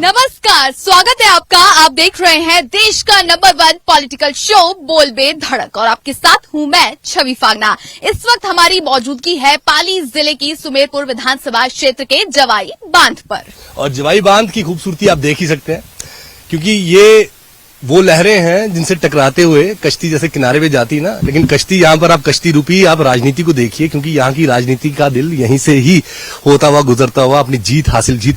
नमस्कार, स्वागत है आपका। आप देख रहे हैं देश का नंबर 1 पॉलिटिकल शो बोल बे धड़क और आपके साथ हूं मैं छवि फागना। इस वक्त हमारी मौजूदगी है पाली जिले की सुमेरपुर विधानसभा क्षेत्र के जवाई बांध पर। और जवाई बांध की खूबसूरती आप देख ही सकते हैं, क्योंकि ये वो लहरें हैं जिनसे टकराते हुए कश्ती जैसे किनारे पे जाती है ना, लेकिन कश्ती यहाँ पर आप कश्ती रूपी आप राजनीति को देखिए, क्योंकि यहाँ की राजनीति का दिल यहीं से ही होता हुआ गुजरता हुआ अपनी जीत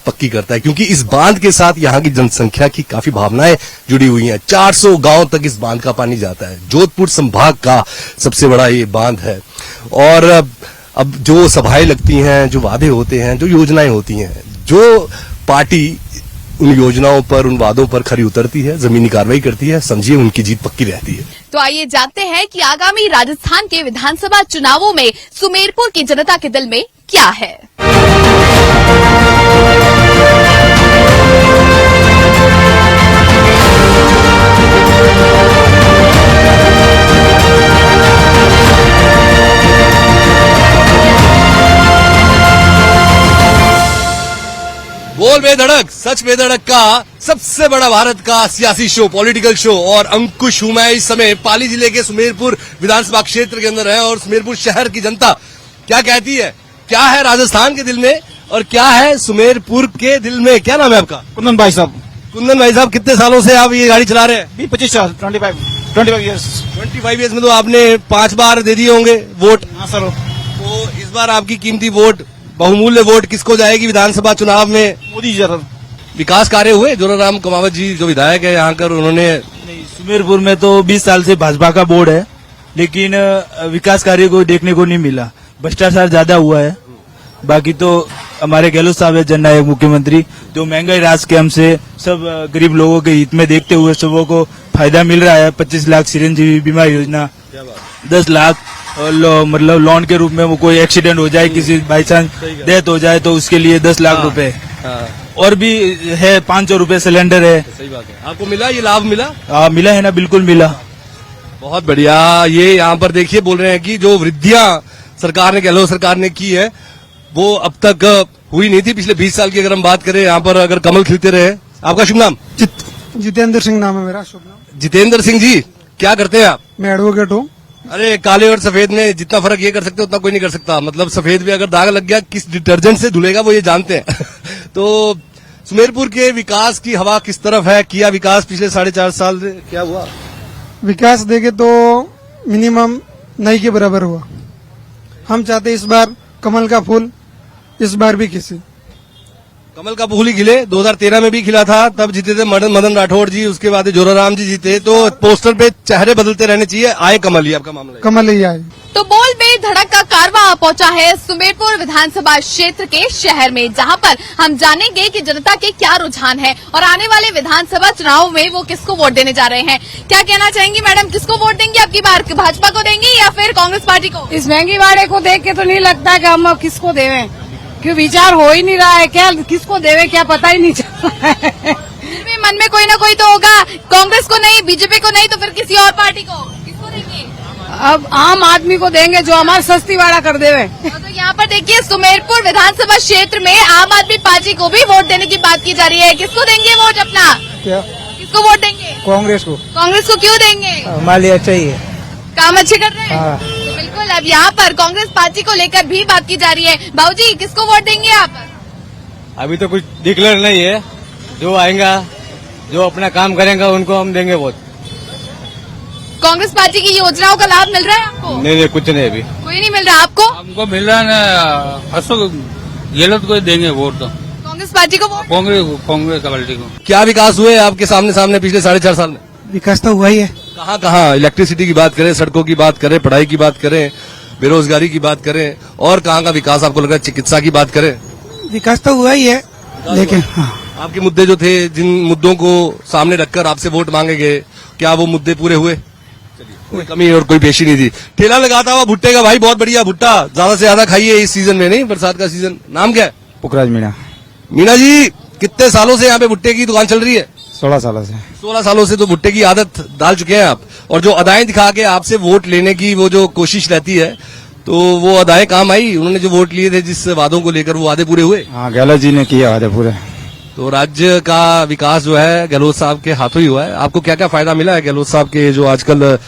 पक्की करता है। क्योंकि इस बांध के साथ यहाँ की जनसंख्या की काफी भावनाएं जुड़ी हुई हैं। 400 गांव तक इस बांध का पानी जाता है। जोधपुर संभाग का सबसे बड़ा ये बांध है। और अब जो सभाएं लगती हैं, जो वादे होते हैं, जो योजनाएं होती हैं, जो पार्टी उन योजनाओं पर, उन वादों पर खरी उतरती है, जमीनी कार्रवाई करती है, समझिए उनकी जीत पक्की रहती है। तो आइए जानते हैं कि आगामी राजस्थान के विधानसभा चुनावों में सुमेरपुर की जनता के दिल में क्या है। बोल बेधड़क, सच बेधड़क का सबसे बड़ा भारत का सियासी शो, पॉलिटिकल शो। और अंकुश हूं मैं इस समय पाली जिले के सुमेरपुर विधानसभा क्षेत्र के अंदर है। और सुमेरपुर शहर की जनता क्या कहती है, क्या है राजस्थान के दिल में और क्या है सुमेरपुर के दिल में। क्या नाम है आपका? कुंदन भाई साहब। कुंदन भाई साहब, कितने सालों से आप ये गाड़ी चला रहे हैं? 25 साल, 25 ईयर्स। 25 ईयर्स में तो आपने 5 बार दे दिए होंगे वोट। हाँ सर। तो इस बार आपकी कीमती वोट, बहुमूल्य वोट किसको जाएगी विधानसभा चुनाव में? मोदी जी सर। विकास कार्य हुए? जोराराम कमावत जी जो विधायक है यहाँ कर, उन्होंने नहीं, सुमेरपुर में तो 20 साल से भाजपा का बोर्ड है, लेकिन विकास कार्य को देखने को नहीं मिला। भ्रष्टाचार ज्यादा हुआ है। बाकी तो हमारे गहलोत साहब है जननायक मुख्यमंत्री, जो महंगाई राज के हमसे सब गरीब लोगों के हित में देखते हुए सबों को फायदा मिल रहा है। 25 लाख चिरंजीवी बीमा योजना, 10 लाख मतलब लोन के रूप में, वो कोई एक्सीडेंट हो जाए, किसी बाई चांस डेथ हो जाए तो उसके लिए 10 लाख रुपए। और भी है 500 रुपए सिलेंडर है। सही बात है। आपको मिला ये लाभ? मिला है ना, बिल्कुल मिला। बहुत बढ़िया। ये यहाँ पर देखिए बोल रहे हैं कि जो वृद्धियां सरकार ने, गहलोत सरकार ने की है, वो अब तक हुई नहीं थी पिछले 20 साल की। अगर हम बात करें यहाँ पर, अगर कमल खिलते रहे। आपका शुभ नाम? जितेंद्र सिंह नाम है मेरा शुभ नाम। जितेंद्र सिंह जी, क्या करते हैं आप? मैं एडवोकेट हूँ। अरे काले और सफेद में जितना फर्क ये कर सकते उतना कोई नहीं कर सकता। मतलब सफेद में अगर दाग लग गया, किस डिटर्जेंट से धुलेगा वो ये जानते हैं। तो सुमेरपुर के विकास की हवा किस तरफ है? किया विकास पिछले 4.5 साल से? क्या हुआ विकास देखे तो मिनिमम नहीं के बराबर हुआ। हम चाहते इस बार कमल का फूल इस बार भी खिले। कमल का फूल ही खिले। 2013 में भी खिला था, तब जीते थे मदन राठौड़ जी, उसके बाद जोराराम जी जीते। तो पोस्टर पे चेहरे बदलते रहने चाहिए, आए कमल ही। आपका मामला? कमल ही आए। तो बोल बे धड़क का कारवां पहुंचा है सुमेरपुर विधानसभा क्षेत्र के शहर में, जहां पर हम जानेंगे कि जनता के क्या रुझान है और आने वाले विधानसभा चुनाव में वो किसको वोट देने जा रहे हैं। क्या कहना चाहेंगी मैडम, किसको वोट देंगे आपकी बार? भाजपा को देंगे या फिर कांग्रेस पार्टी को? इस महंगी वाले को देख के तो नहीं लगता कि हम अब किसको देवें, क्यों विचार हो ही नहीं रहा है। क्या किसको देवे क्या पता ही नहीं चल रहा है। फिर भी मन में कोई ना कोई तो होगा। कांग्रेस को नहीं, बीजेपी को नहीं, तो फिर किसी और पार्टी को किसको देंगे? अब आम आदमी को देंगे जो हमारा सस्ती वाला कर देवे। तो यहाँ पर देखिए सुमेरपुर विधानसभा क्षेत्र में आम आदमी पार्टी को भी वोट देने की बात की जा रही है। किसको देंगे वोट अपना? क्या? किसको वोट देंगे? कांग्रेस को। कांग्रेस को क्यों देंगे? हमारे लिए अच्छा ही है, काम अच्छे कर रहे हैं। तो बिल्कुल अब यहाँ पर कांग्रेस पार्टी को लेकर भी बात की जा रही है। बाबूजी, किसको वोट देंगे आप? अभी तो कुछ डिक्लेयर नहीं है। जो आएगा, जो अपना काम करेंगे, उनको हम देंगे वोट। कांग्रेस पार्टी की योजनाओं का लाभ मिल रहा है आपको? नहीं, कुछ नहीं, अभी कोई नहीं मिल रहा आपको? हमको मिल रहा है ना, अशोक गहलोत को देंगे वोट। तो कांग्रेस पार्टी को वोट? कांग्रेस पार्टी को। क्या विकास हुए आपके सामने पिछले 4.5 साल में? विकास तो हुआ ही है। कहाँ कहाँ? इलेक्ट्रिसिटी की बात करें, सड़कों की बात करें, पढ़ाई की बात करें, बेरोजगारी की बात करें, और कहाँ का विकास आपको लग रहा है? चिकित्सा की बात करें। विकास तो हुआ ही है, लेकिन आपके मुद्दे जो थे, जिन मुद्दों को सामने रखकर आपसे वोट मांगे गए, क्या वो मुद्दे पूरे हुए? कोई कमी और कोई पेशी नहीं थी। ठेला लगाता हुआ भुट्टे का भाई, बहुत बढ़िया भुट्टा, ज्यादा से ज्यादा खाइए इस सीजन में, नहीं बरसात का सीजन। नाम क्या है? पुखराज मीणा। मीणा जी, कितने सालों से यहाँ पे भुट्टे की दुकान चल रही है? 16 सालों से। 16 सालों से तो भुट्टे की आदत डाल चुके हैं आप। और जो अदाएं दिखा के आपसे वोट लेने की वो जो कोशिश रहती है, तो वो अदाएं काम आई? उन्होंने जो वोट लिए थे जिस वादों को लेकर, वो वादे पूरे हुए? हाँ, गहलोत जी ने किया वादे पूरे। तो राज्य का विकास जो है गहलोत साहब के हाथों ही हुआ है। आपको क्या क्या फायदा मिला है गहलोत साहब के जो आजकल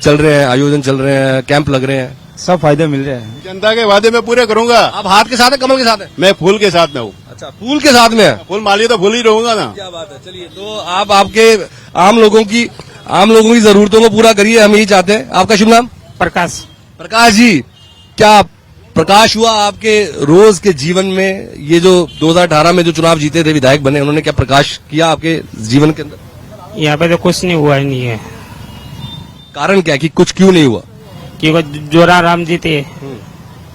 चल रहे हैं, आयोजन चल रहे हैं, कैंप लग रहे हैं? सब फायदे मिल रहे हैं। जनता के वादे मैं पूरे करूंगा। आप हाथ के साथ है, कमल के साथ है? मैं फूल के साथ में हूँ। अच्छा, फूल के साथ में है। फूल माली तो फूल ही रहूंगा ना। क्या बात है। चलिए, तो आप आपके आम लोगों की जरूरतों को पूरा करिए, हम यही चाहते हैं। आपका शुभ नाम? प्रकाश। प्रकाश जी, क्या प्रकाश हुआ आपके रोज के जीवन में? ये जो 2018 में जो चुनाव जीते थे, विधायक बने, उन्होंने क्या प्रकाश किया आपके जीवन के अंदर? यहाँ पे तो कुछ नहीं हुआ ही नहीं है। कारण क्या है कि कुछ क्यों नहीं हुआ? क्योंकि जोरा राम जी थे,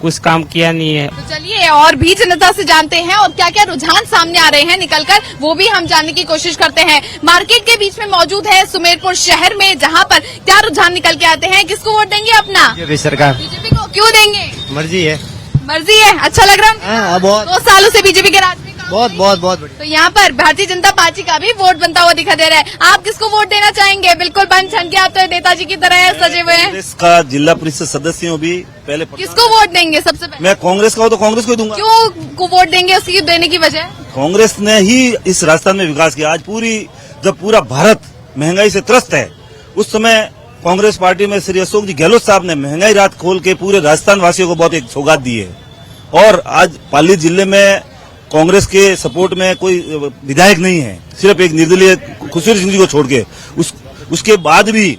कुछ काम किया नहीं है। तो चलिए और भी जनता से जानते हैं और क्या क्या रुझान सामने आ रहे हैं निकलकर, वो भी हम जानने की कोशिश करते हैं। मार्केट के बीच में मौजूद है सुमेरपुर शहर में, जहां पर क्या रुझान निकल के आते हैं। किसको वोट देंगे अपना? सरकार। बीजेपी को। क्यों देंगे? मर्जी है। मर्जी है। अच्छा लग रहा है? बहुत 2 सालों से बीजेपी के राज में काम बहुत है। बहुत बहुत बढ़िया। तो यहाँ पर भारतीय जनता पार्टी का भी वोट बनता हुआ दिखा दे रहा है। आप किसको वोट देना चाहेंगे? बिल्कुल बन छन के आप तो नेताजी की तरह सजे हुए हैं। कांग्रेस का जिला परिषद सदस्य हूँ भी पहले। किसको वोट देंगे सबसे पहले? मैं कांग्रेस का हूँ तो कांग्रेस को ही दूंगा। क्यों को वोट देंगे? उसकी देने की वजह? कांग्रेस ने ही इस राजस्थान में विकास किया। आज जब पूरा भारत महंगाई से त्रस्त है, उस समय कांग्रेस पार्टी में श्री अशोक जी गहलोत साहब ने महंगाई रात खोल के पूरे राजस्थान वासियों को बहुत एक सौगात दी है। और आज पाली जिले में कांग्रेस के सपोर्ट में कोई विधायक नहीं है, सिर्फ एक निर्दलीय खुशवंत सिंह जी को छोड़ के। उसके बाद भी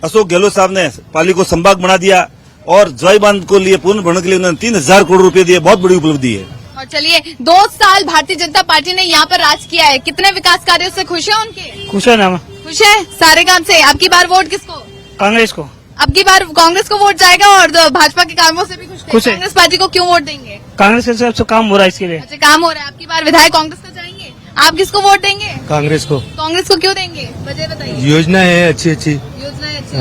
अशोक गहलोत साहब ने पाली को संभाग बना दिया और जय बांध को लिए पूर्ण भरण के लिए उन्होंने 3000 करोड़ रुपए दिए। बहुत बड़ी उपलब्धि है। और चलिए 2 साल भारतीय जनता पार्टी ने यहाँ पर राज किया है, कितने विकास कार्यों से खुश है उनके? खुश है ना? खुश है सारे काम से। अब की बार वोट किसको? कांग्रेस को। अब की बार कांग्रेस को वोट जाएगा और भाजपा के कामों से भी खुश है। कांग्रेस पार्टी को क्यों वोट देंगे? कांग्रेस के सबसे काम हो रहा है इसके लिए। अच्छा, काम हो रहा है। अब की बार विधायक कांग्रेस का जाएंगे। आप किसको वोट देंगे? कांग्रेस को। कांग्रेस को क्यों देंगे? वजह बताइए। योजना है अच्छी अच्छी। योजना अच्छी।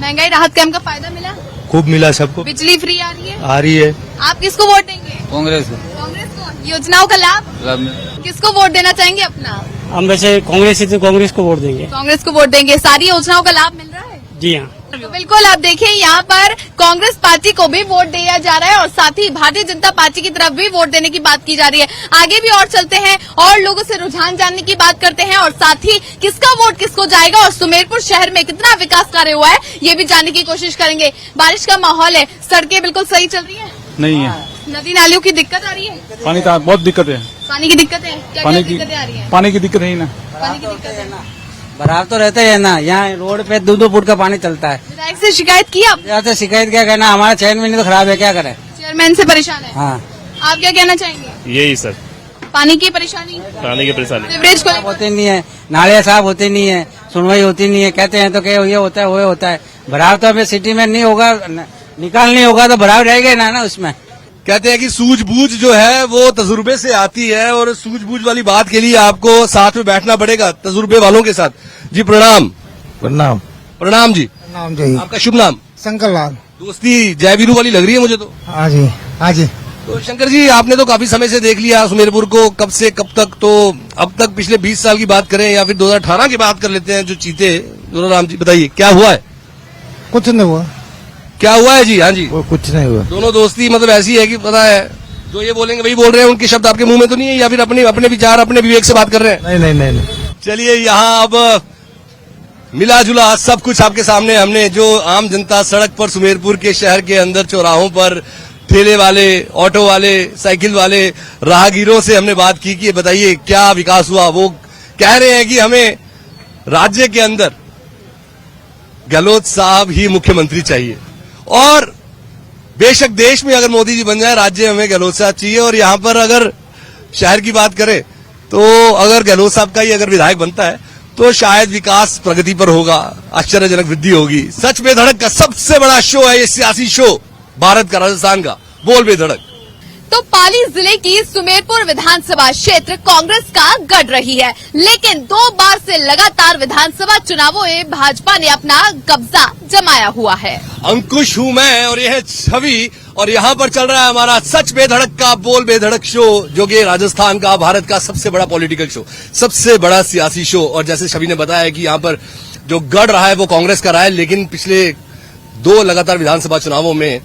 महंगाई राहत कैंप का फायदा मिला? खूब मिला सबको। बिजली फ्री आ रही है? आ रही है। आप किसको वोट देंगे? कांग्रेस कांग्रेस को। योजनाओं का लाभ किसको वोट देना चाहेंगे अपना? हम वैसे कांग्रेस से कांग्रेस को वोट देंगे। कांग्रेस को वोट देंगे। सारी योजनाओं का लाभ मिल रहा है? जी हाँ। तो बिल्कुल आप देखिए यहाँ पर कांग्रेस पार्टी को भी वोट दिया जा रहा है और साथ ही भारतीय जनता पार्टी की तरफ भी वोट देने की बात की जा रही है। आगे भी और चलते हैं और लोगों से रुझान जानने की बात करते हैं और साथ ही किसका वोट किसको जाएगा और सुमेरपुर शहर में कितना विकास कार्य हुआ है ये भी जानने की कोशिश करेंगे। बारिश का माहौल है, सड़कें बिल्कुल सही चल रही है? नहीं है। नदी नालियों की दिक्कत आ रही है? पानी का बहुत दिक्कत है। पानी की दिक्कत है? क्या दिक्कतें आ रही है? पानी की दिक्कत है ना। पानी की दिक्कत है। बराबर तो रहते हैं ना, यहाँ रोड पे 2-2 फुट का पानी चलता है। विधायक से शिकायत की आप? यहाँ से शिकायत क्या करना, हमारा चैन में नहीं तो खराब है, क्या करें? चेयरमैन से परेशान है? हाँ। आप क्या कहना चाहेंगे? यही सर, पानी की परेशानी, पानी की परेशानी। सीवरेज को लेकर? होती नहीं है, नालियाँ साफ होती नहीं है, सुनवाई होती नहीं है। कहते हैं तो क्या ये होता है वो होता है। भराव तो अभी सिटी में नहीं होगा, निकाल नहीं होगा तो भराव रहेगा ना उसमें। कहते हैं कि सूझबूझ जो है वो तजुर्बे से आती है और सूझबूझ वाली बात के लिए आपको साथ में बैठना पड़ेगा तजुर्बे वालों के साथ। जी प्रणाम। प्रणाम। प्रणाम जी। नाम जी। आपका शुभ नाम? शंकर लाल। दोस्ती जयवीरू वाली लग रही है मुझे तो। हाँ जी, हाँ जी। तो शंकर जी, आपने तो काफी समय से देख लिया सुमेरपुर को, कब से कब तक? तो अब तक पिछले 20 साल की बात करें या फिर 2018 की बात कर लेते हैं जो जीते राम जी, बताइए क्या हुआ है? कुछ नहीं हुआ। क्या हुआ है जी? हाँ जी, वो कुछ नहीं हुआ। दोनों दोस्ती मतलब ऐसी है कि पता है जो ये बोलेंगे वही बोल रहे हैं, उनके शब्द आपके मुंह में तो नहीं है, या फिर अपने अपने विचार अपने विवेक से बात कर रहे हैं? नहीं नहीं नहीं नहीं। चलिए, यहाँ अब मिला जुला सब कुछ आपके सामने। हमने जो आम जनता सड़क पर सुमेरपुर के शहर के अंदर चौराहों पर ठेले वाले, ऑटो वाले, साइकिल वाले, राहगीरों से हमने बात की कि बताइए क्या विकास हुआ। वो कह रहे हैं कि हमें राज्य के अंदर गहलोत साहब ही मुख्यमंत्री चाहिए और बेशक देश में अगर मोदी जी बन जाए, राज्य में गहलोत साहब चाहिए। और यहाँ पर अगर शहर की बात करें तो अगर गहलोत साहब का ही अगर विधायक बनता है तो शायद विकास प्रगति पर होगा, आश्चर्यजनक वृद्धि होगी। सच बेधड़क का सबसे बड़ा शो है ये सियासी शो भारत का, राजस्थान का बोल बेधड़क। तो पाली जिले की सुमेरपुर विधानसभा क्षेत्र कांग्रेस का गढ़ रही है, लेकिन 2 बार से लगातार विधानसभा चुनावों में भाजपा ने अपना कब्जा जमाया हुआ है। अंकुश हूं मैं और यह है छवि और यहाँ पर चल रहा है हमारा सच बेधड़क का बोल बेधड़क शो, जो कि राजस्थान का, भारत का सबसे बड़ा पॉलिटिकल शो, सबसे बड़ा सियासी शो। और जैसे छवि ने बताया कि यहाँ पर जो गढ़ रहा है वो कांग्रेस का रहा है, लेकिन पिछले 2 लगातार विधानसभा चुनावों में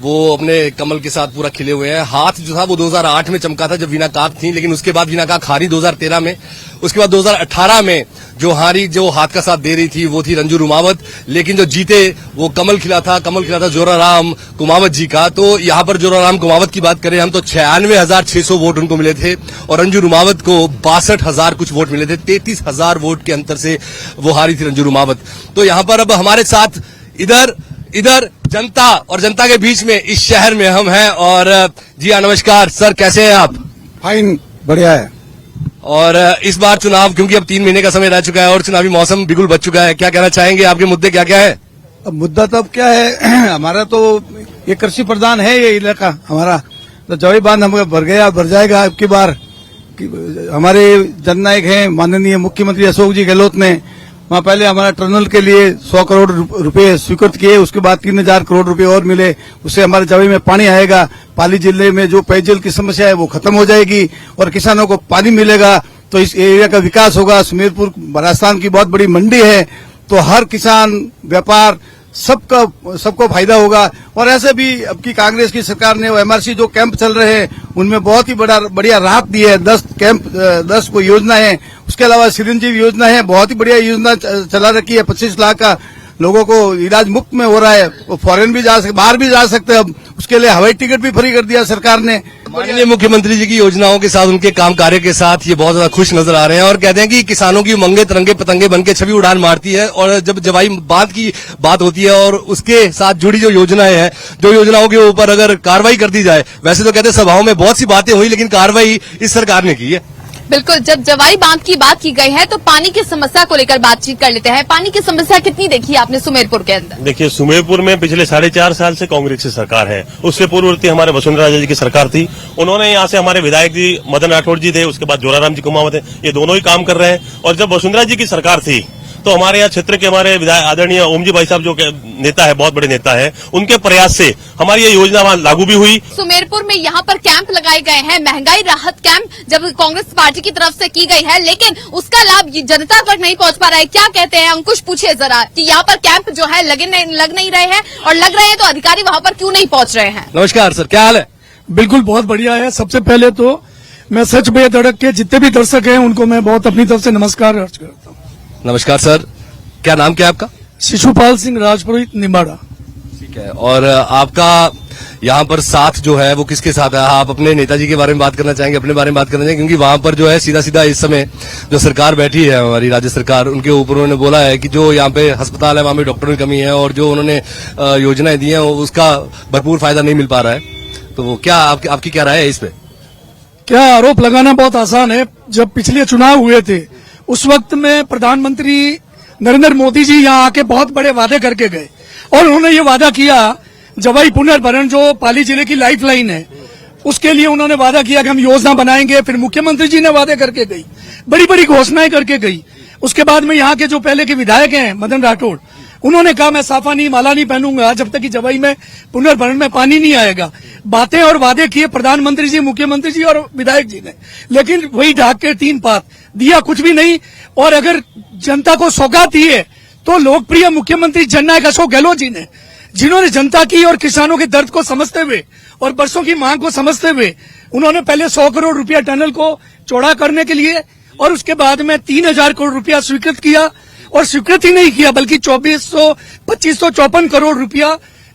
वो अपने कमल के साथ पूरा खिले हुए हैं। हाथ जो था वो 2008 में चमका था जब वीना काक थी, लेकिन उसके बाद वीना काक हारी 2013 में। उसके बाद 2018 में जो हारी, जो हाथ का साथ दे रही थी, वो थी रंजू रुमावत, लेकिन जो जीते वो कमल खिला था जोराराम कुमावत जी का। तो यहाँ पर जोराराम कुमावत की बात करें हम तो 96,600 वोट उनको मिले थे और रंजू रुमावत को 62,000 कुछ वोट मिले थे। 33,000 वोट के अंतर से वो हारी थी रंजू रुमावत। तो यहाँ पर अब हमारे साथ इधर जनता और जनता के बीच में इस शहर में हम हैं। और जी हाँ, नमस्कार सर, कैसे हैं आप? फाइन, बढ़िया है। और इस बार चुनाव, क्योंकि अब 3 महीने का समय रह चुका है और चुनावी मौसम बिल्कुल बच चुका है, क्या कहना चाहेंगे? आपके मुद्दे क्या क्या है? अब मुद्दा तो अब क्या है, हमारा तो ये कृषि प्रधान है ये इलाका हमारा, तो जवाई बांध हम भर जाएगा अब की बार। हमारे जननायक हैं माननीय मुख्यमंत्री अशोक जी गहलोत ने वहाँ पहले हमारा टनल के लिए 100 करोड़ रुपए स्वीकृत किए, उसके बाद 3,000 करोड़ रुपए और मिले, उससे हमारे जवाई में पानी आएगा। पाली जिले में जो पेयजल की समस्या है वो खत्म हो जाएगी और किसानों को पानी मिलेगा, तो इस एरिया का विकास होगा। सुमेरपुर राजस्थान की बहुत बड़ी मंडी है, तो हर किसान, व्यापार सबको फायदा होगा। और ऐसे भी अब की कांग्रेस की सरकार ने एमआरसी जो कैंप चल रहे हैं उनमें बहुत ही बढ़िया राहत दी है। 10 कोई योजना है, उसके अलावा चिरंजीवी योजना है, बहुत ही बढ़िया योजना चला रखी है। 25 लाख का लोगों को इलाज मुफ्त में हो रहा है, वो फॉरेन भी बाहर भी जा सकते हैं। अब उसके लिए हवाई टिकट भी फ्री कर दिया सरकार ने। माननीय मुख्यमंत्री जी की योजनाओं के साथ, उनके काम कार्य के साथ ये बहुत ज्यादा खुश नजर आ रहे हैं और कहते हैं कि किसानों की उमंगे तिरंगे पतंगे बनके छवि उड़ान मारती है। और जब जवाई बांध की बात होती है और उसके साथ जुड़ी जो योजनाएं हैं, जो योजनाओं के ऊपर अगर कार्रवाई कर दी जाए, वैसे तो कहते हैं सभाओं में बहुत सी बातें हुई, लेकिन कार्रवाई इस सरकार ने की है। बिल्कुल, जब जवाई बांध की बात की गई है तो पानी की समस्या को लेकर बातचीत कर लेते हैं। पानी की समस्या कितनी देखी आपने सुमेरपुर के अंदर? देखिए, सुमेरपुर में पिछले 4.5 साल से कांग्रेस की सरकार है। उससे पूर्ववर्ती हमारे वसुंधरा राजे जी की सरकार थी। उन्होंने यहाँ से हमारे विधायक जी मदन राठौड़ जी थे, उसके बाद जोराराम जी कुमावत है, ये दोनों ही काम कर रहे हैं। और जब वसुंधरा जी की सरकार थी तो हमारे यहाँ क्षेत्र के हमारे विधायक आदरणीय ओम जी भाई साहब जो नेता है, बहुत बड़े नेता है, उनके प्रयास से हमारी ये योजना वहाँ लागू भी हुई। सुमेरपुर में यहाँ पर कैंप लगाए गए हैं, महंगाई राहत कैंप जब कांग्रेस पार्टी की तरफ से की गई है, लेकिन उसका लाभ जनता तक नहीं पहुँच पा रहा है। क्या कहते हैं अंकुश, पूछिए जरा कि यहाँ पर कैंप जो है लग नहीं रहे हैं, और लग रहे हैं तो अधिकारी वहाँ पर क्यों नहीं पहुँच रहे हैं? नमस्कार सर, क्या हाल है? बिल्कुल बहुत बढ़िया है। सबसे पहले तो मैं सच बेधड़क के जितने भी दर्शक हैं उनको मैं बहुत अपनी तरफ से नमस्कार अर्ज करता हूँ। नमस्कार सर, क्या नाम क्या है आपका? शिशुपाल सिंह राजपुरोहित निम्बाड़ा। ठीक है, और आपका यहाँ पर साथ जो है वो किसके साथ है? आप अपने नेताजी के बारे में बात करना चाहेंगे, अपने बारे में बात करना चाहेंगे? क्योंकि वहां पर जो है सीधा इस समय जो सरकार बैठी है हमारी राज्य सरकार, उनके ऊपर उन्होंने बोला है कि जो यहाँ पे अस्पताल है वहां पे डॉक्टरों की कमी है और जो उन्होंने योजनाएं दी हैं उसका भरपूर फायदा नहीं मिल पा रहा है। तो वो क्या आपकी क्या राय है इस पे? क्या आरोप लगाना बहुत आसान है। जब पिछले चुनाव हुए थे उस वक्त में प्रधानमंत्री नरेंद्र मोदी जी यहाँ आके बहुत बड़े वादे करके गए और उन्होंने ये वादा किया, जवाई पुनर्भरण जो पाली जिले की लाइफलाइन है उसके लिए उन्होंने वादा किया कि हम योजना बनाएंगे। फिर मुख्यमंत्री जी ने वादे करके गई, बड़ी बड़ी घोषणाएं करके गई। उसके बाद में यहाँ के जो पहले के विधायक हैं मदन राठौड़, उन्होंने कहा मैं साफा नहीं माला नहीं पहनूंगा जब तक कि जवाई में पुनर्भरण में पानी नहीं आएगा। बातें और वादे किए प्रधानमंत्री जी, मुख्यमंत्री जी और विधायक जी ने, लेकिन वही ढाक के 3 पात दिया, कुछ भी नहीं। और अगर जनता को सौगात दी है तो लोकप्रिय मुख्यमंत्री जननायक अशोक गहलोत जी ने, जिन्होंने जनता की और किसानों के दर्द को समझते हुए और बरसों की मांग को समझते हुए उन्होंने पहले 100 करोड़ रुपया टनल को चौड़ा करने के लिए और उसके बाद में 3,000 करोड़ रुपया स्वीकृत किया। और स्वीकृत ही नहीं किया बल्कि 2554 करोड़ रुपया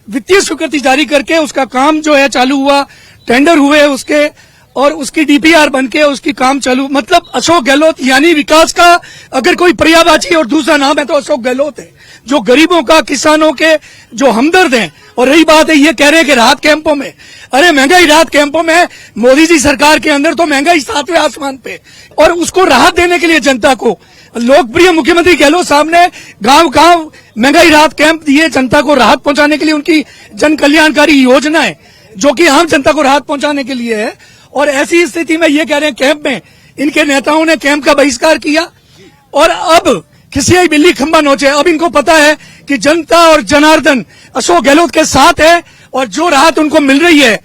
वित्तीय स्वीकृति जारी करके उसका काम जो है चालू हुआ, टेंडर हुए उसके और उसकी डीपीआर बनके उसकी काम चालू। मतलब अशोक गहलोत यानी विकास का अगर कोई पर्यायवाची और दूसरा नाम है तो अशोक गहलोत है, जो गरीबों का, किसानों के जो हमदर्द हैं। और रही बात है ये कह रहे हैं कि राहत कैंपों में, अरे महंगाई राहत कैंपों में मोदी जी सरकार के अंदर तो महंगाई 7वें आसमान पे, और उसको राहत देने के लिए जनता को लोकप्रिय मुख्यमंत्री गहलोत साहब ने गांव महंगाई राहत कैंप दिए जनता को राहत पहुंचाने के लिए। उनकी जन कल्याणकारी योजनाएं जो कि आम जनता को राहत पहुंचाने के लिए है। और ऐसी स्थिति में ये कह रहे हैं कैंप में इनके नेताओं ने कैंप का बहिष्कार किया और अब किसी ही बिल्ली खंबा नोचे। अब इनको पता है कि जनता और जनार्दन अशोक गहलोत के साथ है और जो राहत उनको मिल रही है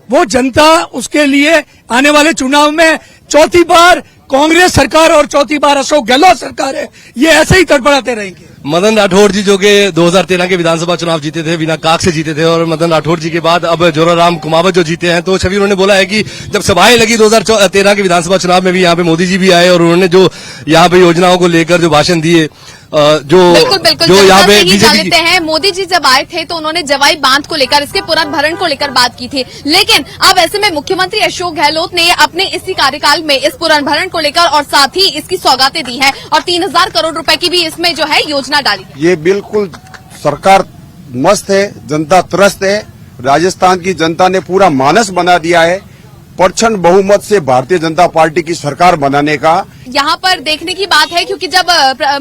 वो जनता उसके लिए आने वाले चुनाव में 4थी बार कांग्रेस सरकार और 4थी बार अशोक गहलोत सरकार है, ये ऐसे ही तड़पड़ाते रहेंगे। मदन राठौड़ जी जो कि 2013 के विधानसभा चुनाव जीते थे, बिना काक से जीते थे, और मदन राठौड़ जी के बाद अब जोराराम कुमावत जो जीते हैं, तो छवि उन्होंने बोला है कि जब सभाएं लगी 2013 के विधानसभा चुनाव में भी यहाँ पे मोदी जी भी आए और उन्होंने जो यहाँ पे योजनाओं को लेकर जो भाषण दिए, बिल्कुल बिल्कुल जो यहाँ पे बीजेपी बीजेपी लेते हैं। मोदी जी जब आए थे तो उन्होंने जवाई बांध को लेकर, इसके पुनर्भरण को लेकर बात की थी, लेकिन अब ऐसे में मुख्यमंत्री अशोक गहलोत ने अपने इसी कार्यकाल में इस पुनर्भरण को लेकर और साथ ही इसकी सौगातें दी हैं और 3000 करोड़ रुपए की भी इसमें जो है योजना डाली। ये बिल्कुल सरकार मस्त है, जनता त्रस्त है। राजस्थान की जनता ने पूरा मानस बना दिया है प्रचंड बहुमत से भारतीय जनता पार्टी की सरकार बनाने का। यहाँ पर देखने की बात है क्योंकि जब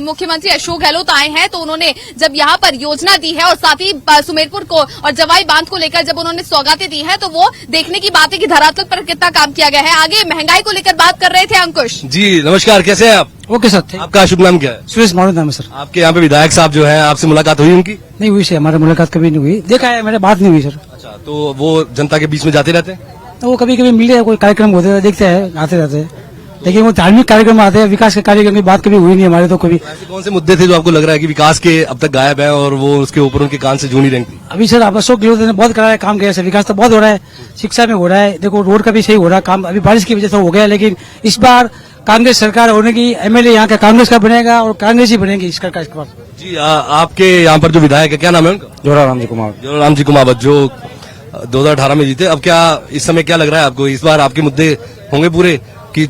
मुख्यमंत्री अशोक गहलोत आए हैं तो उन्होंने जब यहाँ पर योजना दी है और साथ ही सुमेरपुर को और जवाई बांध को लेकर जब उन्होंने सौगातें दी है, तो वो देखने की बात है कि धरातल पर कितना काम किया गया है। आगे महंगाई को लेकर बात कर रहे थे अंकुश जी। नमस्कार, कैसे हैं आप? Okay sir. आपका शुभ नाम क्या है? सुरेश मारू नाम है सर। आपके यहाँ पे विधायक साहब जो है, आपसे मुलाकात हुई उनकी? नहीं हुई सर, हमारी मुलाकात कभी नहीं हुई, देखा है मेरे बात नहीं हुई सर। अच्छा, तो वो जनता के बीच में जाते रहते हैं? तो वो कभी कभी मिलते हैं, कोई कार्यक्रम होते हैं, देखते हैं, आते रहते हैं, लेकिन वो धार्मिक कार्यक्रम आते हैं, विकास के कार्यक्रम की बात कभी हुई नहीं हमारे। तो कभी ऐसे कौन से मुद्दे थे जो आपको लग रहा है कि विकास के अब तक गायब है और वो उसके ऊपर उनके कान से जूं नहीं रेंगती? अभी सर आप अशोक गहलोत ने बहुत कराया, काम किया सर, विकास तो बहुत हो रहा है, शिक्षा में हो रहा है, देखो रोड का भी सही हो रहा है काम, अभी बारिश की वजह से हो गया, लेकिन इस बार कांग्रेस सरकार होने की, एमएलए यहाँ का कांग्रेस का बनेगा और कांग्रेस ही बनेगी इस सरकार के पास। जी, आपके यहाँ पर जो विधायक है, क्या नाम है उनका? जोराराम जी कुमावत। जोराराम जी कुमावत, जो 2018 में जीते। अब क्या इस समय क्या लग रहा है आपको, इस बार आपके मुद्दे होंगे पूरे कि?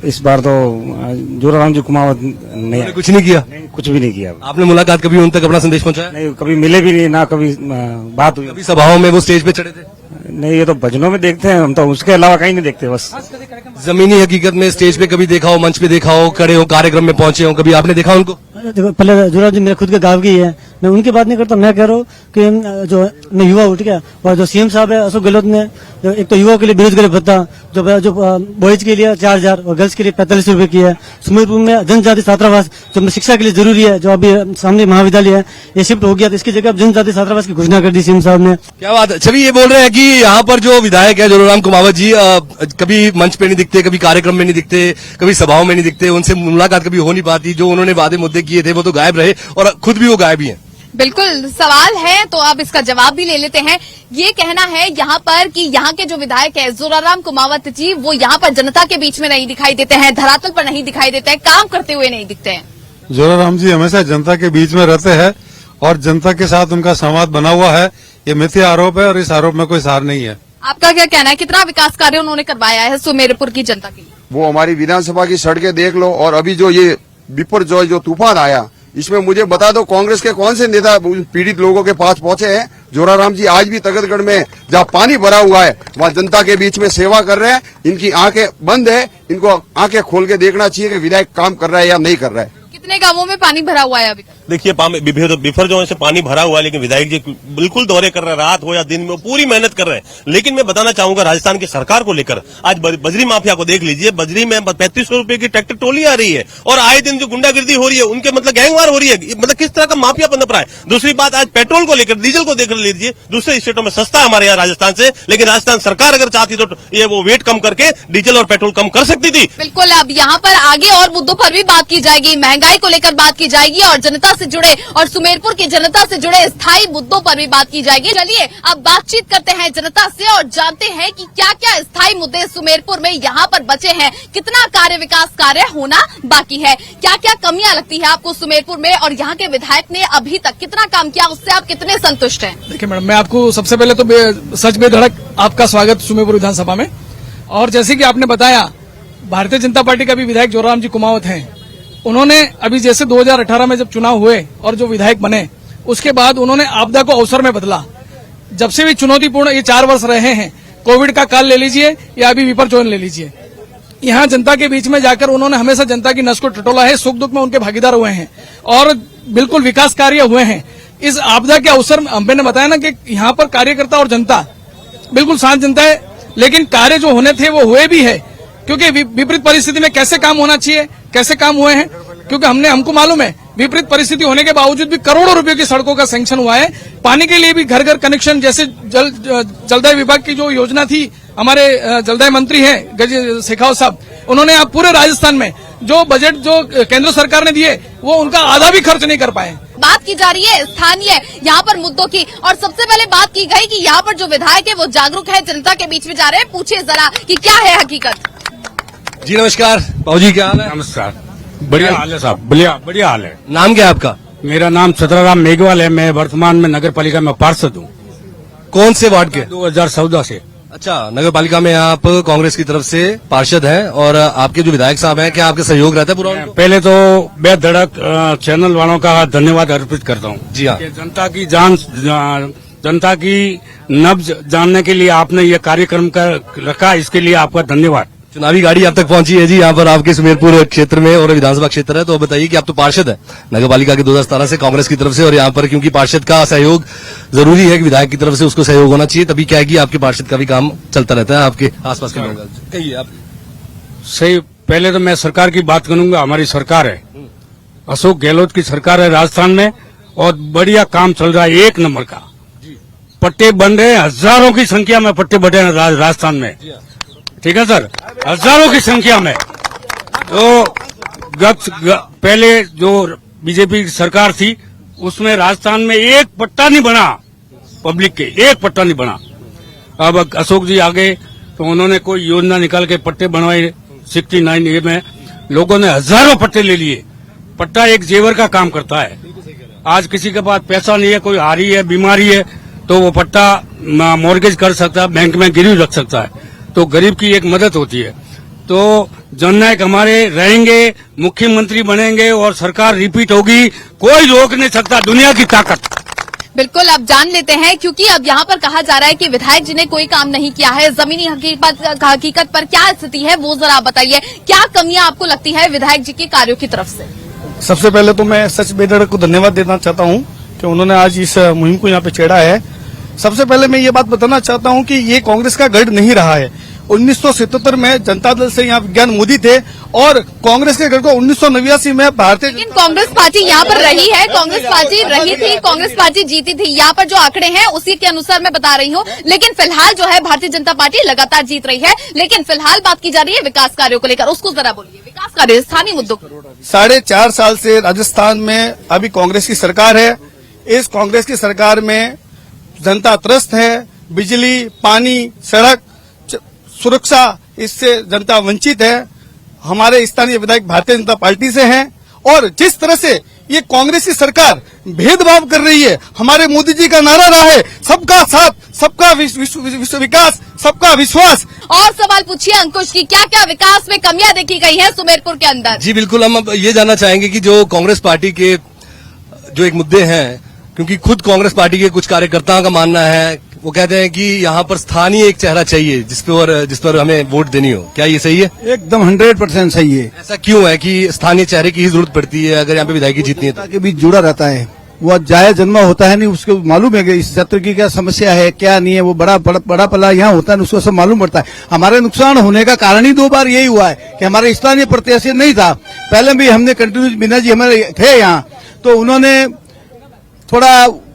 इस बार तो जोराराम जी कुमावत नहीं, कुछ नहीं किया? नहीं, कुछ भी नहीं किया। आपने मुलाकात कभी उन तक अपना संदेश पहुंचाया? नहीं, कभी मिले भी नहीं, ना कभी बात हुई। कभी सभाओं में वो स्टेज पे चढ़े थे? नहीं, ये तो भजनों में देखते हैं हम, तो उसके अलावा कहीं नहीं देखते बस। जमीनी हकीकत में स्टेज पे कभी देखा हो, मंच पे देखा हो, खड़े हो, कार्यक्रम में पहुंचे हो, कभी आपने देखा उनको? पहले जोराराम जी मेरे खुद के गांव की है, मैं उनकी बात नहीं करता, मैं कह रहा हूँ कि जो मैं युवा उठ गया, और जो सीएम साहब है अशोक गहलोत ने, जो एक तो युवाओं के लिए बेरोजगारी भत्ता, जो बॉयज के लिए 4000 और गर्ल्स के लिए 45 रुपए की है। सुमेरपुर में जनजाति छात्रावास जो शिक्षा के लिए जरूरी है, जो अभी सामने महाविद्यालय है, ये शिफ्ट हो गया, तो इसकी जगह अब जनजाति छात्रावास की घोषणा कर दी सीएम साहब ने। क्या बात है। छवि ये बोल रहे हैं कि यहाँ पर जो विधायक है जोराराम कुमावत जी, कभी मंच पे नहीं दिखते, कभी कार्यक्रम में नहीं दिखते, कभी सभाओं में नहीं दिखते, उनसे मुलाकात कभी हो नहीं पाती, जो उन्होंने वादे मुद्दे किए थे वो तो गायब रहे और खुद भी वो गायब ही है। बिल्कुल, सवाल है तो अब इसका जवाब भी ले लेते हैं। ये कहना है यहाँ पर कि यहाँ के जो विधायक है जोराराम कुमावत जी, वो यहाँ पर जनता के बीच में नहीं दिखाई देते हैं, धरातल पर नहीं दिखाई देते हैं, काम करते हुए नहीं दिखते हैं। जोराराम जी हमेशा जनता के बीच में रहते हैं और जनता के साथ उनका संवाद बना हुआ है। ये मिथ्या आरोप है और इस आरोप में कोई सार नहीं है। आपका क्या कहना है, कितना विकास कार्य उन्होंने करवाया है सुमेरपुर की जनता के लिए? वो हमारी विधानसभा की सड़कें देख लो, और अभी जो ये बिपरजॉय जो तूफान आया, इसमें मुझे बता दो कांग्रेस के कौन से नेता पीड़ित लोगों के पास पहुंचे हैं? जोराराम जी आज भी तगतगढ़ में जहाँ पानी भरा हुआ है वहाँ जनता के बीच में सेवा कर रहे हैं। इनकी आंखें बंद है, इनको आंखें खोल के देखना चाहिए कि विधायक काम कर रहा है या नहीं कर रहा है। कितने गांवों में पानी भरा हुआ है अभी तक? देखिए, बिफर जो से पानी भरा हुआ है, लेकिन विधायक जी बिल्कुल दौरे कर रहे हैं, रात हो या दिन में, वो पूरी मेहनत कर रहे हैं। लेकिन मैं बताना चाहूंगा राजस्थान की सरकार को लेकर, आज बजरी माफिया को देख लीजिए, बजरी में 3500 रुपए की ट्रैक्टर टोली आ रही है और आए दिन जो गुंडागिर्दी हो रही है, उनके मतलब गैंगवार हो रही है, मतलब किस तरह का माफिया पनप रहा है। दूसरी बात, आज पेट्रोल को लेकर, डीजल को देख लीजिए, दूसरे स्टेटों में सस्ता है हमारे यहाँ राजस्थान से, लेकिन राजस्थान सरकार अगर चाहती तो ये वो वेट कम करके डीजल और पेट्रोल कम कर सकती थी। बिल्कुल, अब यहाँ पर आगे और मुद्दों पर भी बात की जाएगी, महंगाई को लेकर बात की जाएगी और जनता से जुड़े और सुमेरपुर की जनता से जुड़े स्थायी मुद्दों पर भी बात की जाएगी। चलिए अब बातचीत करते हैं जनता से और जानते हैं कि क्या क्या स्थायी मुद्दे सुमेरपुर में यहाँ पर बचे हैं, कितना कार्य विकास कार्य होना बाकी है, क्या क्या कमियां लगती है आपको सुमेरपुर में, और यहाँ के विधायक ने अभी तक कितना काम किया, उससे आप कितने संतुष्ट हैं? देखिए मैडम, मैं आपको सबसे पहले तो सच बेधड़क आपका स्वागत सुमेरपुर विधानसभा में। और जैसे कि आपने बताया, भारतीय जनता पार्टी का भी विधायक जोराराम जी कुमावत हैं। उन्होंने अभी जैसे 2018 में जब चुनाव हुए और जो विधायक बने, उसके बाद उन्होंने आपदा को अवसर में बदला। जब से भी चुनौतीपूर्ण ये 4 वर्ष रहे हैं, कोविड का काल ले लीजिए या अभी विपरजॉय ले लीजिए, यहाँ जनता के बीच में जाकर उन्होंने हमेशा जनता की नस को टटोला है, सुख दुख में उनके भागीदार हुए हैं और बिल्कुल विकास कार्य हुए हैं। इस आपदा के अवसर में मैंने बताया ना कि यहाँ पर कार्यकर्ता और जनता बिल्कुल शांत जनता है, लेकिन कार्य जो होने थे वो हुए भी है, क्योंकि विपरीत परिस्थिति में कैसे काम होना चाहिए, कैसे काम हुए हैं, क्योंकि हमको मालूम है विपरीत परिस्थिति होने के बावजूद भी करोड़ों रुपयों की सड़कों का सैंक्शन हुआ है। पानी के लिए भी घर घर कनेक्शन, जैसे जलदाय विभाग की जो योजना थी, हमारे जलदाय मंत्री हैं शेखावत साहब, उन्होंने अब पूरे राजस्थान में जो बजट जो केंद्र सरकार ने दिए वो उनका आधा भी खर्च नहीं कर पाए। बात की जा रही है स्थानीय यहाँ पर मुद्दों की, और सबसे पहले बात की गई कि यहाँ पर जो विधायक है वो जागरूक है, जनता के बीच में जा रहे हैं। पूछिए जरा कि क्या है हकीकत। जी नमस्कार बाबू जी, क्या हाल है? नमस्कार, बढ़िया हाल है साहब, बढ़िया हाल है। नाम क्या है आपका? मेरा नाम छतराराम मेघवाल है। मैं वर्तमान में नगर पालिका में पार्षद हूँ कौन से वार्ड के? 2014 से। अच्छा, नगर पालिका में आप कांग्रेस की तरफ से पार्षद हैं, और आपके जो विधायक साहब हैं, क्या आपका सहयोग रहता है पूरा उनको? पहले तो बेधड़क चैनल वालों का धन्यवाद अर्पित करता हूँ। जी हाँ। कि जनता की नब्ज जानने के लिए आपने ये कार्यक्रम रखा, इसके लिए आपका धन्यवाद। चुनावी गाड़ी आप तक पहुंची है जी, यहाँ पर आपके सुमेरपुर क्षेत्र में, और विधानसभा क्षेत्र है। तो बताइए कि आप तो पार्षद है नगर पालिका के 2017 से कांग्रेस की तरफ से, और यहाँ पर क्योंकि पार्षद का सहयोग जरूरी है कि विधायक की तरफ से उसको सहयोग होना चाहिए, तभी क्या है कि आपके पार्षद का भी काम चलता रहता है आपके आसपास के लोगों का। कहिए आप। सही, पहले तो मैं सरकार की बात करूंगा। हमारी सरकार है, अशोक गहलोत की सरकार है राजस्थान में, और बढ़िया काम चल रहा है, 1 नंबर का। पट्टे बन रहे हैं, हजारों की संख्या में पट्टे बटे हैं राजस्थान में। ठीक है सर, हजारों की संख्या में। तो पहले जो बीजेपी की सरकार थी उसमें राजस्थान में एक पट्टा नहीं बना, पब्लिक के एक पट्टा नहीं बना। अब अशोक जी आ गए तो उन्होंने कोई योजना निकाल के पट्टे बनवाए। 69A में लोगों ने हजारों पट्टे ले लिए। पट्टा एक जेवर का काम करता है। आज किसी के पास पैसा नहीं है, कोई हारी है, बीमारी है, तो वो पट्टा मॉर्गेज कर सकता है, बैंक में गिरवी रख सकता है, तो गरीब की एक मदद होती है। तो जननायक हमारे रहेंगे, मुख्यमंत्री बनेंगे और सरकार रिपीट होगी, कोई रोक नहीं सकता, दुनिया की ताकत। बिल्कुल, अब जान लेते हैं, क्योंकि अब यहाँ पर कहा जा रहा है कि विधायक जी ने कोई काम नहीं किया है। जमीनी हकीकत पर क्या स्थिति है वो जरा आप बताइए। क्या कमियां आपको लगती है विधायक जी के कार्यों की तरफ से? सबसे पहले तो मैं सच बेधड़क को धन्यवाद देना चाहता हूँ कि उन्होंने आज इस मुहिम को यहाँ पे छेड़ा है। सबसे पहले मैं ये बात बताना चाहता हूँ कि ये कांग्रेस का गढ़ नहीं रहा है। 1977 में जनता दल से यहाँ विज्ञान मोदी थे, और कांग्रेस के गढ़ को 1989 में भारतीय। लेकिन कांग्रेस पार्टी यहाँ पर रही है, कांग्रेस पार्टी रही थी, कांग्रेस पार्टी जीती थी। यहाँ पर जो आंकड़े हैं उसी के अनुसार मैं बता रही हूँ। लेकिन फिलहाल जो है भारतीय जनता पार्टी लगातार जीत रही है। लेकिन फिलहाल बात की जा रही है विकास कार्यों को लेकर, उसको जरा बोलिए। विकास कार्य, स्थानीय मुद्दों को। 4.5 साल से राजस्थान में अभी कांग्रेस की सरकार है। इस कांग्रेस की सरकार में जनता त्रस्त है। बिजली, पानी, सड़क, सुरक्षा, इससे जनता वंचित है। हमारे स्थानीय विधायक भारतीय जनता पार्टी से हैं, और जिस तरह से ये कांग्रेस की सरकार भेदभाव कर रही है, हमारे मोदी जी का नारा रहा है सबका साथ, सबका विकास, सबका विश्वास। और सवाल पूछिए अंकुश की, क्या क्या विकास में कमियां देखी गई है सुमेरपुर के अंदर? जी बिल्कुल, हम अब ये जानना चाहेंगे कि जो कांग्रेस पार्टी के जो एक मुद्दे हैं, क्योंकि खुद कांग्रेस पार्टी के कुछ कार्यकर्ताओं का मानना है, वो कहते हैं कि यहाँ पर स्थानीय एक चेहरा चाहिए जिस पर हमें वोट देनी हो। क्या ये सही है? एकदम 100% सही है। ऐसा क्यों है कि स्थानीय चेहरे की ही जरूरत पड़ती है अगर यहाँ पे विधायकी जीतनी है? के बीच जुड़ा रहता है, वो जाया जन्मा होता है नहीं, उसको मालूम है कि इस क्षेत्र की क्या समस्या है, क्या नहीं है। वो बड़ा पला यहाँ होता है, उसको सब मालूम पड़ता है। हमारे नुकसान होने का कारण ही 2 बार यही हुआ है कि हमारे स्थानीय प्रत्याशी नहीं था। पहले भी हमने कंटिन्यू, मीना जी हमारे थे यहाँ, तो उन्होंने थोड़ा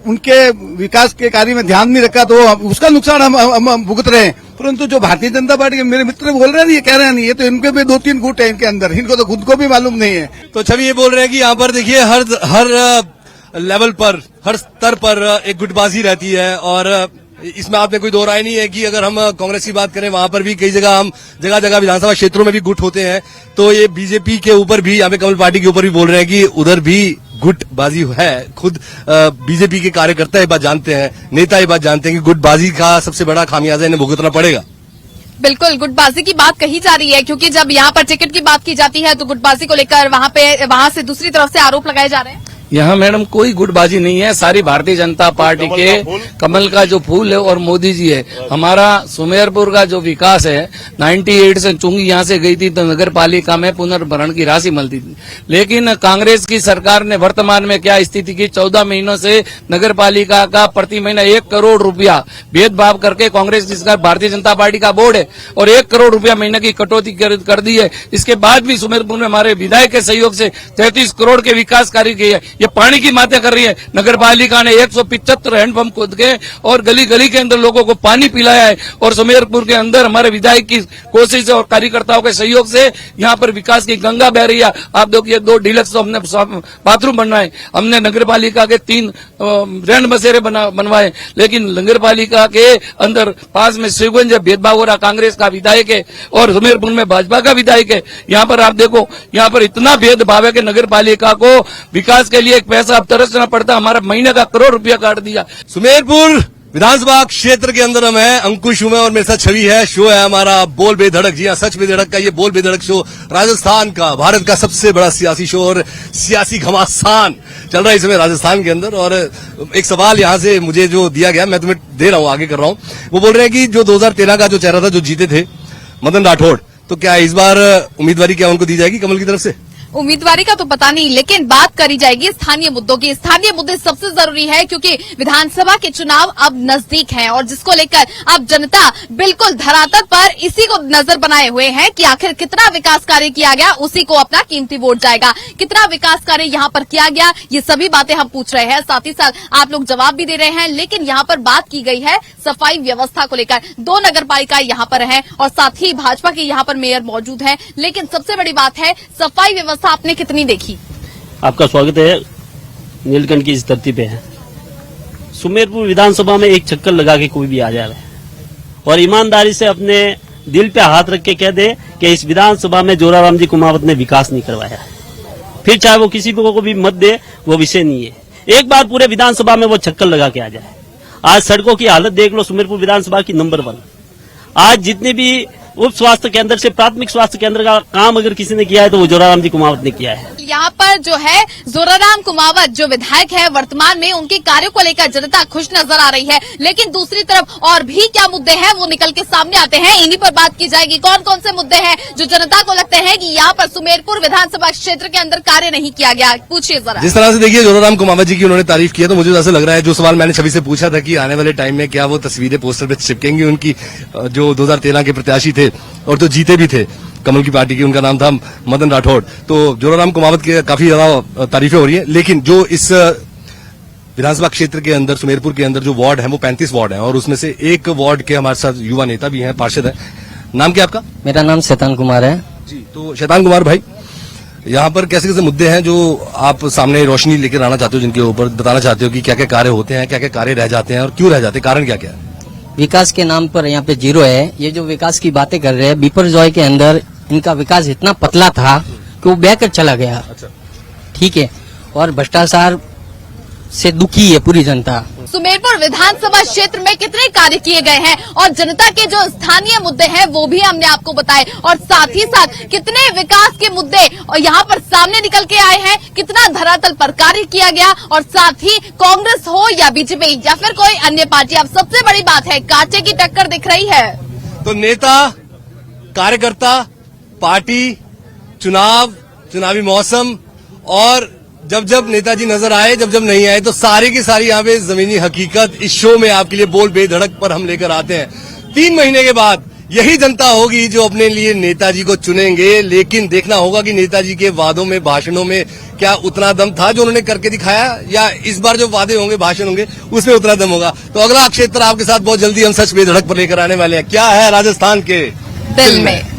उनके विकास के कार्य में ध्यान नहीं रखा, तो उसका नुकसान हम भुगत रहे हैं। परंतु जो भारतीय जनता पार्टी के मेरे मित्र बोल रहे हैं, ये कह रहे हैं, ये तो इनके भी 2-3 गुट है इनके अंदर, इनको तो खुद को भी मालूम नहीं है। तो छवि ये बोल रहे हैं कि यहाँ पर देखिए हर लेवल पर, हर स्तर पर एक गुटबाजी रहती है, और इसमें आपने कोई दो राय नहीं है कि अगर हम कांग्रेस की बात करें, वहां पर भी कई जगह हम जगह विधानसभा क्षेत्रों में भी गुट होते हैं। तो ये बीजेपी के ऊपर भी, यहाँ पे कमल पार्टी के ऊपर भी बोल रहे हैं कि उधर भी गुटबाजी है। खुद बीजेपी के कार्यकर्ता ये बात जानते हैं, नेता ये बात जानते हैं कि गुटबाजी का सबसे बड़ा खामियाजा इन्हें भुगतना पड़ेगा। बिल्कुल, गुटबाजी की बात कही जा रही है, क्योंकि जब यहाँ पर टिकट की बात की जाती है तो गुटबाजी को लेकर वहां से दूसरी तरफ से आरोप लगाए जा रहे हैं। यहाँ मैडम कोई गुटबाजी नहीं है। सारी भारतीय जनता पार्टी के कमल का जो फूल है और मोदी जी है। हमारा सुमेरपुर का जो विकास है, 98 से चुंगी यहाँ से गई थी तो नगर पालिका में पुनर्भरण की राशि मिलती थी। लेकिन कांग्रेस की सरकार ने वर्तमान में क्या स्थिति की, 14 महीनों से नगर पालिका का प्रति महीना 1 करोड़ रुपया भेदभाव करके कांग्रेस की सरकार, भारतीय जनता पार्टी का बोर्ड है, और 1 करोड़ रुपया महीने की कटौती कर दी है। इसके बाद भी सुमेरपुर में हमारे विधायक के सहयोग से 33 करोड़ के विकास कार्य किए हैं। ये पानी की बातें कर रही है। नगर पालिका ने 175 हैंडपंप खोद के और गली गली के अंदर लोगों को पानी पिलाया है। और सुमेरपुर के अंदर हमारे विधायक की कोशिश और कार्यकर्ताओं के सहयोग से यहाँ पर विकास की गंगा बह रही है। आप देखिए 2 डीलक्स तो हमने बाथरूम बनवाए, हमने नगर पालिका के 3 रैन बसेरे बनवाए, लेकिन नगर पालिका के अंदर पास में शिवगंज भेदभाव हो रहा। कांग्रेस का विधायक है और सुमेरपुर में भाजपा का विधायक है। यहाँ पर आप देखो, यहाँ पर इतना भेदभाव है कि नगर पालिका को विकास के लिए एक पैसा अब तरसना पड़ता, हमारा महीने का करोड़ रुपया काट दिया। सुमेरपुर विधानसभा क्षेत्र के अंदर हम हैं, अंकुश हूं मैं और मेरे साथ छवि है। शो है हमारा बोल बेधड़क। जी हाँ, सच बेधड़क का ये बोल बेधड़क शो राजस्थान का, भारत का सबसे बड़ा सियासी शो और सियासी घमासान चल रहा है इस समय राजस्थान के अंदर। और एक सवाल यहाँ से मुझे जो दिया गया, मैं तुम्हें दे रहा हूँ, आगे कर रहा हूँ। वो बोल रहे हैं कि जो 2013 का जो चेहरा था, जो जीते थे मदन राठौड़, तो क्या इस बार उम्मीदवारी क्या उनको दी जाएगी कमल की तरफ से? उम्मीदवारी का तो पता नहीं, लेकिन बात करी जाएगी स्थानीय मुद्दों की। स्थानीय मुद्दे सबसे जरूरी है क्योंकि विधानसभा के चुनाव अब नजदीक हैं और जिसको लेकर अब जनता बिल्कुल धरातल पर इसी को नजर बनाए हुए है कि आखिर कितना विकास कार्य किया गया, उसी को अपना कीमती वोट जाएगा। कितना विकास कार्य यहाँ पर किया गया, ये सभी बातें हम पूछ रहे हैं, साथ ही साथ आप लोग जवाब भी दे रहे हैं। लेकिन यहाँ पर बात की गई है सफाई व्यवस्था को लेकर। 2 नगर पालिका यहाँ पर है और साथ ही भाजपा के यहाँ पर मेयर मौजूद है, लेकिन सबसे बड़ी बात है सफाई व्यवस्था आपने कितनी देखी? आपका स्वागत है। नीलकंठ की इस धरती पे है। सुमेरपुर विधानसभा में एक चक्कर लगा के कोई भी आ जा रहा है और ईमानदारी से अपने दिल पे हाथ रख के कह दे कि इस विधानसभा में जोराराम जी कुमावत ने विकास नहीं करवाया, फिर चाहे वो किसी को भी मत दे, वो विषय नहीं है। एक बार पूरे विधानसभा में वो चक्कर लगा के आ जाए। आज सड़कों की हालत देख लो, सुमेरपुर विधानसभा की नंबर 1। आज जितने भी उप स्वास्थ्य केंद्र से प्राथमिक स्वास्थ्य केंद्र का काम अगर किसी ने किया है तो वो जोराराम जी कुमावत ने किया है। यहाँ पर जो है जोराराम कुमावत जो विधायक है वर्तमान में, उनके कार्यों को लेकर जनता खुश नजर आ रही है। लेकिन दूसरी तरफ और भी क्या मुद्दे हैं वो निकल के सामने आते हैं, इन्हीं पर बात की जाएगी। कौन कौन से मुद्दे हैं जो जनता को लगते हैं कि यहाँ पर सुमेरपुर विधानसभा क्षेत्र के अंदर कार्य नहीं किया गया, पूछिए जरा। जिस तरह से देखिए जोराराम कुमावत जी की उन्होंने तारीफ की है, तो मुझे ऐसा लग रहा है, जो सवाल मैंने छवि से पूछा था कि आने वाले टाइम में क्या वो तस्वीरें पोस्टर पे चिपकेंगी उनकी, जो 2013 के प्रत्याशी थे और तो जीते भी थे कमल की पार्टी की, उनका नाम था मदन राठौड़। तो जोराराम कुमावत की काफी ज्यादा तारीफें हो रही है। लेकिन जो इस विधानसभा क्षेत्र के अंदर, सुमेरपुर के अंदर जो वार्ड है वो 35 वार्ड है और उसमें से एक वार्ड के हमारे साथ युवा नेता भी हैं, पार्षद हैं। नाम क्या आपका? मेरा नाम शैतान कुमार है जी। तो शैतान कुमार भाई, यहाँ पर कैसे कैसे मुद्दे हैं जो आप सामने रोशनी लेकर आना चाहते हो, जिनके ऊपर बताना चाहते हो कि क्या क्या कार्य होते हैं, क्या क्या कार्य रह जाते हैं और क्यों रह जाते हैं, कारण क्या क्या है? विकास के नाम पर यहाँ पे 0 है। ये जो विकास की बातें कर रहे हैं, बिपरजॉय के अंदर इनका विकास इतना पतला था कि वो बहकर चला गया। अच्छा। ठीक है, और भ्रष्टाचार से दुखी है पूरी जनता। सुमेरपुर विधानसभा क्षेत्र में कितने कार्य किए गए हैं और जनता के जो स्थानीय मुद्दे हैं वो भी हमने आपको बताए, और साथ ही साथ कितने विकास के मुद्दे और यहाँ पर सामने निकल के आए हैं, कितना धरातल पर कार्य किया गया, और साथ ही कांग्रेस हो या बीजेपी या फिर कोई अन्य पार्टी, अब सबसे बड़ी बात है कांटे की टक्कर दिख रही है। तो नेता, कार्यकर्ता, पार्टी, चुनाव, चुनावी मौसम और जब जब नेताजी नजर आए, जब जब नहीं आए, तो सारी की सारी यहाँ पे जमीनी हकीकत इस शो में आपके लिए बोल बेधड़क पर हम लेकर आते हैं। 3 महीने के बाद यही जनता होगी जो अपने लिए नेताजी को चुनेंगे। लेकिन देखना होगा कि नेताजी के वादों में, भाषणों में क्या उतना दम था जो उन्होंने करके दिखाया, या इस बार जो वादे होंगे, भाषण होंगे, उसमें उतना दम होगा। तो अगला क्षेत्र आपके साथ बहुत जल्दी हम सच बेधड़क पर लेकर आने वाले हैं। क्या है राजस्थान के दिल में।